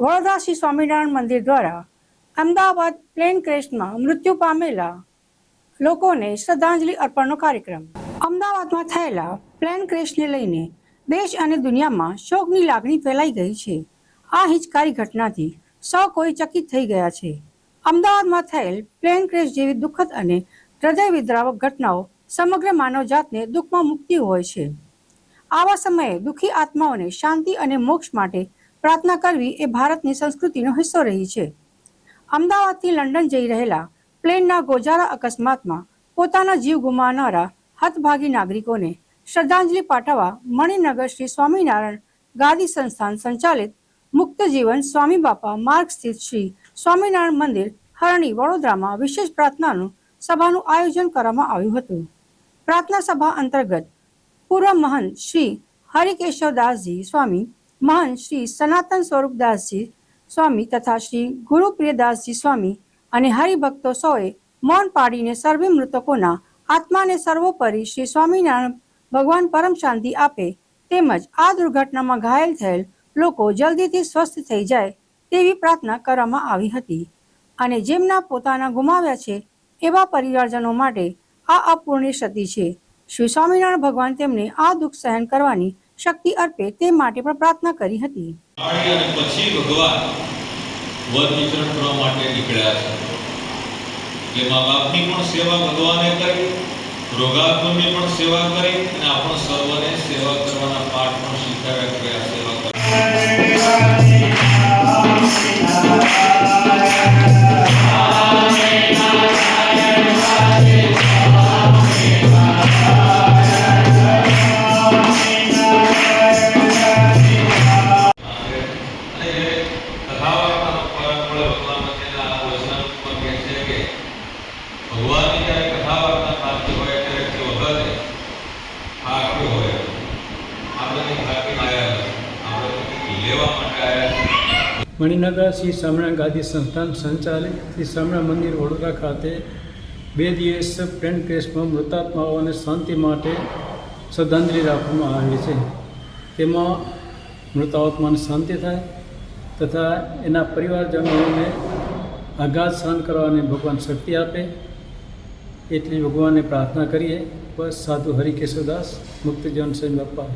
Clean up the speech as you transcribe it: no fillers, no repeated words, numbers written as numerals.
વડોદરા શ્રી સ્વામિનારાયણ મંદિર દ્વારા અમદાવાદ પ્લેન ક્રેશમાં મૃત્યુ પામેલા લોકોને શ્રદ્ધાંજલિ અર્પણનો કાર્યક્રમ. અમદાવાદમાં થયેલા પ્લેન ક્રેશને લઈને દેશ અને દુનિયામાં શોકની લાગણી ફેલાઈ ગઈ છે. આ હિચકારી ઘટનાથી સૌ કોઈ ચકિત થઈ ગયા છે. અમદાવાદમાં થયેલ પ્લેન ક્રેશ જેવી દુઃખદ અને હૃદય વિદ્રાવક ઘટનાઓ સમગ્ર માનવજાતને દુઃખમાં મૂકતી હોય છે. આવા સમયે દુઃખી આત્માઓને શાંતિ અને મોક્ષ માટે પ્રાર્થના કરવી એ ભારતની સંસ્કૃતિનો હિસ્સો રહી છે. અમદાવાદથી લંડન જઈ રહેલા પ્લેનના ગોજારા અકસ્માતમાં પોતાના જીવ ગુમાવનારા હતભાગી નાગરિકોને શ્રદ્ધાંજલિ પાઠવવા મણિનગર શ્રી સ્વામિનારાયણ ગાદી સંસ્થાન સંચાલિત મુક્ત જીવન સ્વામી બાપા માર્ગ સ્થિત શ્રી સ્વામિનારાયણ મંદિર હરણી વડોદરામાં વિશેષ પ્રાર્થનાનું સભાનું આયોજન કરવામાં આવ્યું હતું. પ્રાર્થના સભા અંતર્ગત પૂર્વ મહંત શ્રી હરિકેશવદાસજી સ્વામી, મહંત શ્રી સનાતન સ્વરૂપદાસજી સ્વામી તથા શ્રી ગુરુપ્રિયદાસજી સ્વામી અને હરિભક્તો સૌએ મૌન પાડીને સર્વે મૃતકોના આત્માને સર્વોપરી શ્રી સ્વામિનારાયણ ભગવાન પરમ શાંતિ આપે તેમજ આ દુર્ઘટનામાં ઘાયલ થયેલ લોકો જલ્દીથી સ્વસ્થ થઈ જાય તેવી પ્રાર્થના કરવામાં આવી હતી. અને જેમના પોતાના ગુમાવ્યા છે એવા પરિવારજનો માટે આ અપૂર્ણ્ય ક્ષતિ છે. શ્રી સ્વામિનારાયણ ભગવાન તેમને આ દુઃખ સહન કરવાની શક્તિ અર્પે તે માટે પણ પ્રાર્થના કરી હતી. પછી ભગવાન વન વિચરણ કરવા માટે નીકળ્યા છે. એટલે મા બાપની પણ સેવા ભગવાને કરી, રોગાતુરની પણ સેવા કરી અને આપણો સર્વને સેવા કરવાના પાઠ પણ શીખવ્યા કે આ સેવા ભગવાનની જ્યારે કથા વાર્તા થતી હોય ત્યારે તે વખતે આ આપ્યો હોય આપણે ખાતી આવ્યા આપણે લેવા માટે આવ્યા. મણિનગર શ્રી સ્વામિનારાયણ ગાદી સંસ્થાન સંચાલિત શ્રી સ્વામિનારાયણ મંદિર વડોદરા ખાતે 2 દિવસ પ્લેન ક્રેશમાં મૃતાત્માઓને શાંતિ માટે શ્રદ્ધાંજલિ રાખવામાં આવી છે. તેમાં મૃતાત્માને શાંતિ થાય તથા એના પરિવારજનોને આઘાત સહન કરવાની ભગવાન શક્તિ આપે એટલી ભગવાનને પ્રાર્થના કરીએ. બસ સાધુ હરિકેશવદાસ મુક્ત જીવન સ્વામી બાપા.